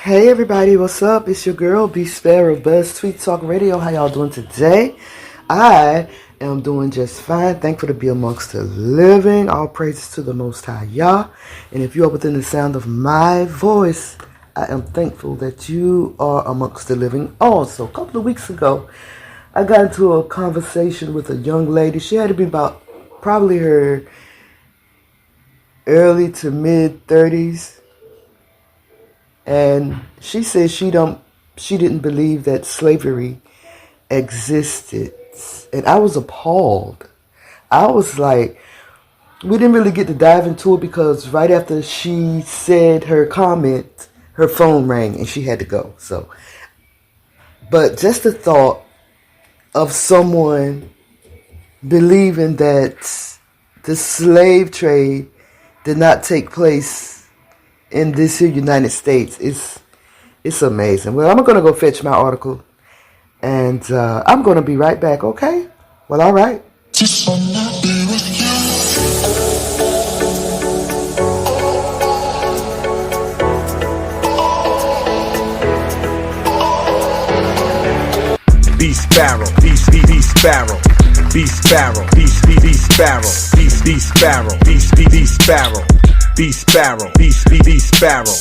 Hey everybody, what's up? It's your girl, BeeSparrow, Buzzz Tweet Talk Radio. How y'all doing today? I am doing just fine. Thankful to be amongst the living. All praises to the Most High Yah. And if you are within the sound of my voice, I am thankful that you are amongst the living also. A couple of weeks ago, I got into a conversation with a young lady. She had to be about probably her early to mid 30s. And she said she didn't believe that slavery existed. And I was appalled. I was like, we didn't really get to dive into it because right after she said her comment, her phone rang and she had to go. So, but just the thought of someone believing that the slave trade did not take place in this here United States, it's amazing. Well, I'm going to go fetch my article, and I'm going to be right back, okay? Well, all right. Just wanna be with you. BeeSparrow, BeeSparrow, BeeSparrow, BeeSparrow, BeeSparrow, BeeSparrow. BeeSparrow, BeeSparrow.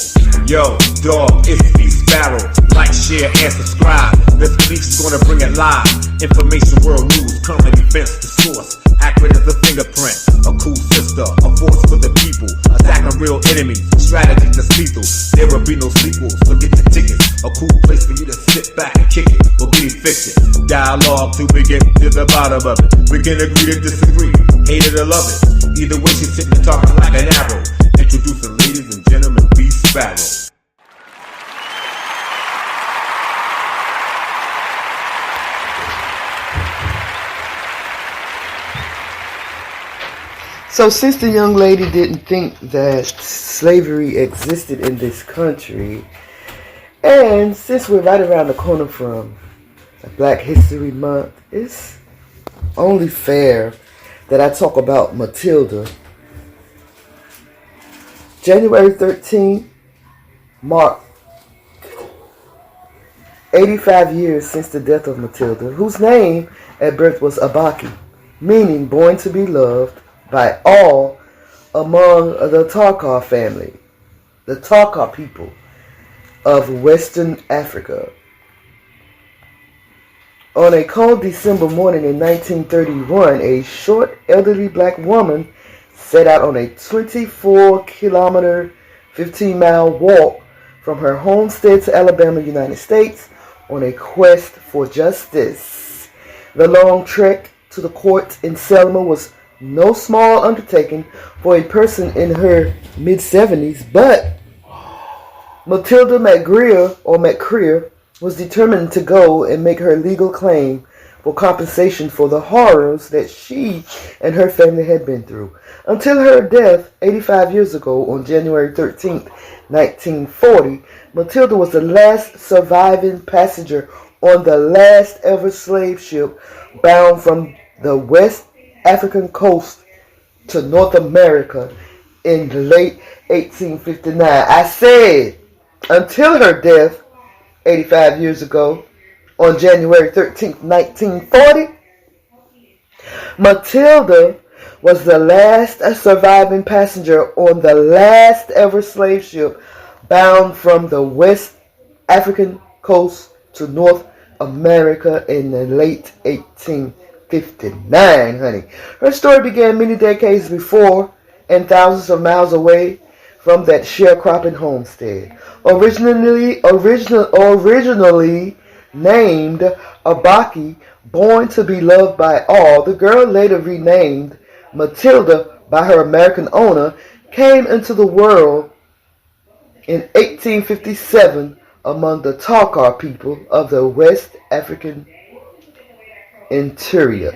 Yo, dog, it's BeeSparrow. Like, share, and subscribe. This week's gonna bring it live. Information, world news, current events, the source. Accurate as a fingerprint. A cool sister, a force for the people. Attacking real enemies, strategy that's lethal. There will be no sequels, so get your tickets. A cool place for you to sit back and kick it. Or get fiction. Dialogue till we get to the bottom of it. We can agree to disagree, hate it or love it. Either way, she's sitting and talking like an arrow. Introducing, ladies and gentlemen, BeeSparrow. So since the young lady didn't think that slavery existed in this country, and since we're right around the corner from Black History Month, it's only fair that I talk about Matilda. January 13th marked 85 years since the death of Matilda, whose name at birth was Abaki, meaning born to be loved by all among the Tarkar family, the Tarkar people of Western Africa. On a cold December morning in 1931, a short, elderly black woman set out on a 24-kilometer, 15-mile walk from her homestead to Alabama, United States, on a quest for justice. The long trek to the court in Selma was no small undertaking for a person in her mid-70s, but Matilda McCreer was determined to go and make her legal claim for compensation for the horrors that she and her family had been through. Until her death 85 years ago on January 13th, 1940, Matilda was the last surviving passenger on the last ever slave ship bound from the West African coast to North America in the late 1859. I said, until her death 85 years ago, on January 13th, 1940, Matilda was the last surviving passenger on the last ever slave ship bound from the West African coast to North America in the late 1859, honey. Her story began many decades before and thousands of miles away from that sharecropping homestead. Originally named Abaki, born to be loved by all, the girl later renamed Matilda by her American owner, came into the world in 1857 among the Tarkar people of the West African interior.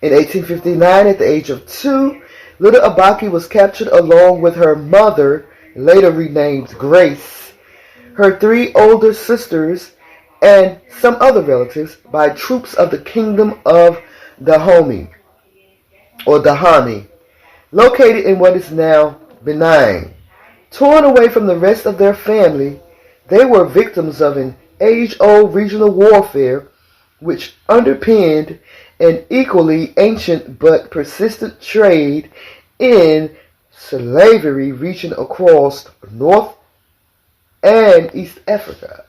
In 1859, at the age of 2, little Abaki was captured along with her mother, later renamed Grace, her 3 older sisters, and some other relatives by troops of the Kingdom of Dahomey, located in what is now Benin. Torn away from the rest of their family, they were victims of an age-old regional warfare which underpinned an equally ancient but persistent trade in slavery reaching across North and East Africa,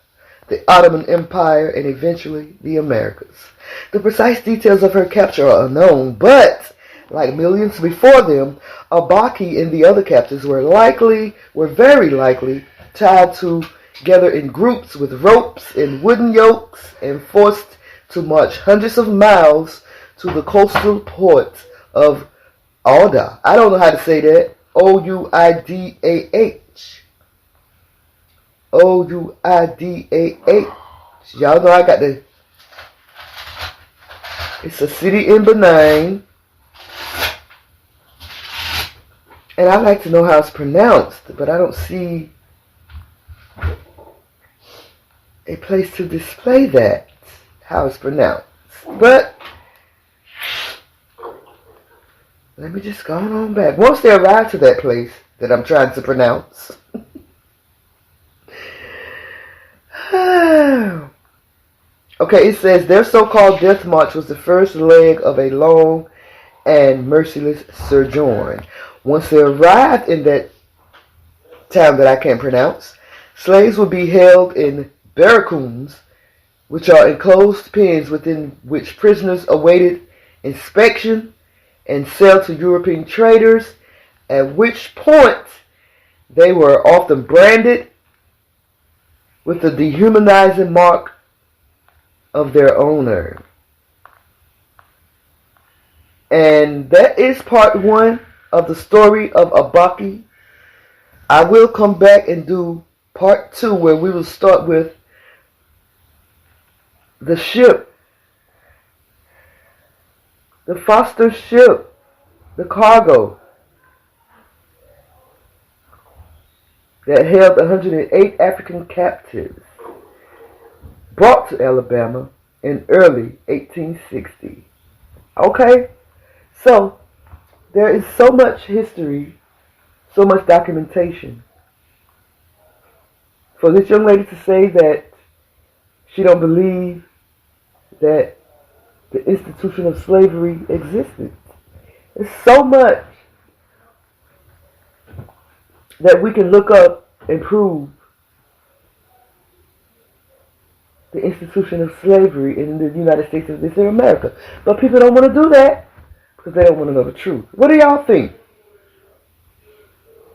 the Ottoman Empire, and eventually the Americas. The precise details of her capture are unknown, but like millions before them, Abaki and the other captives were very likely tied together in groups with ropes and wooden yokes and forced to march hundreds of miles to the coastal port of Ouidah. I don't know how to say that. O-U-I-D-A-H. O-U-I-D-A-H. Y'all know I got the... It's a city in Benin. And I like to know how it's pronounced, but I don't see a place to display that, how it's pronounced. But let me just go on back. Once they arrive to that place that I'm trying to pronounce. Okay, it says their so-called death march was the first leg of a long and merciless sojourn. Once they arrived in that town that I can't pronounce, slaves would be held in barracoons, which are enclosed pens within which prisoners awaited inspection and sale to European traders, at which point they were often branded with the dehumanizing mark of their owner. And that is part one of the story of Abaki. I will come back and do part two, where we will start with the ship, the foster ship, the cargo that held 108 African captives, brought to Alabama in early 1860. Okay, so there is so much history, so much documentation. For this young lady to say that she don't believe that the institution of slavery existed. There's so much that we can look up and prove the institution of slavery in the United States of this here America. But people don't want to do that because they don't want to know the truth. What do y'all think?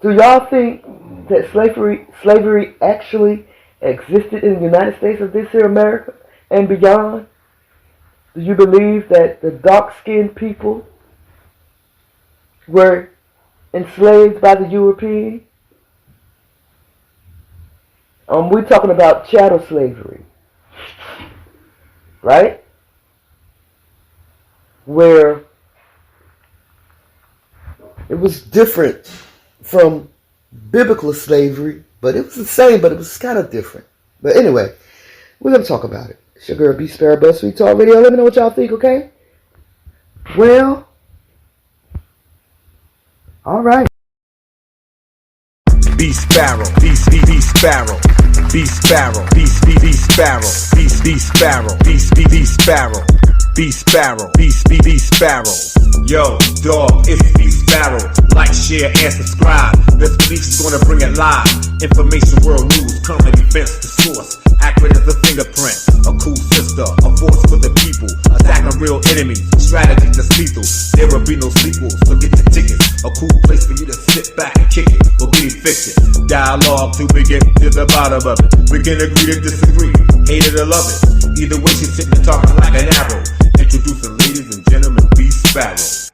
Do y'all think that slavery actually existed in the United States of this here America and beyond? Do you believe that the dark-skinned people were enslaved by the Europeans? We're talking about chattel slavery, right? Where it was different from biblical slavery, but it was the same, but it was kind of different. But anyway, we're going to talk about it. It's your girl, BeeSparrow, Buzzz Tweet Talk Radio. Let me know what y'all think, okay? Well, all right. BeeSparrow, BeeSparrow, BeeSparrow, BeeSparrow, BeeSparrow, BeeSparrow, BeeSparrow, BeeSparrow. Yo, dog, it's BeeSparrow. Like, share, and subscribe. Best belief is gonna bring it live. Information, world news, current events, the source. Accurate as a fingerprint. A cool sister, a force for the people. Attacking real enemies, strategy that's lethal. There will be no sequels, so get your tickets. A cool place for you to sit back and kick it. Or be fiction. Dialogue till we get to the bottom of it. We can agree to disagree, hate it or love it. Either way, she's sitting and talking like an arrow. Introducing ladies and gentlemen, BeeSparrow.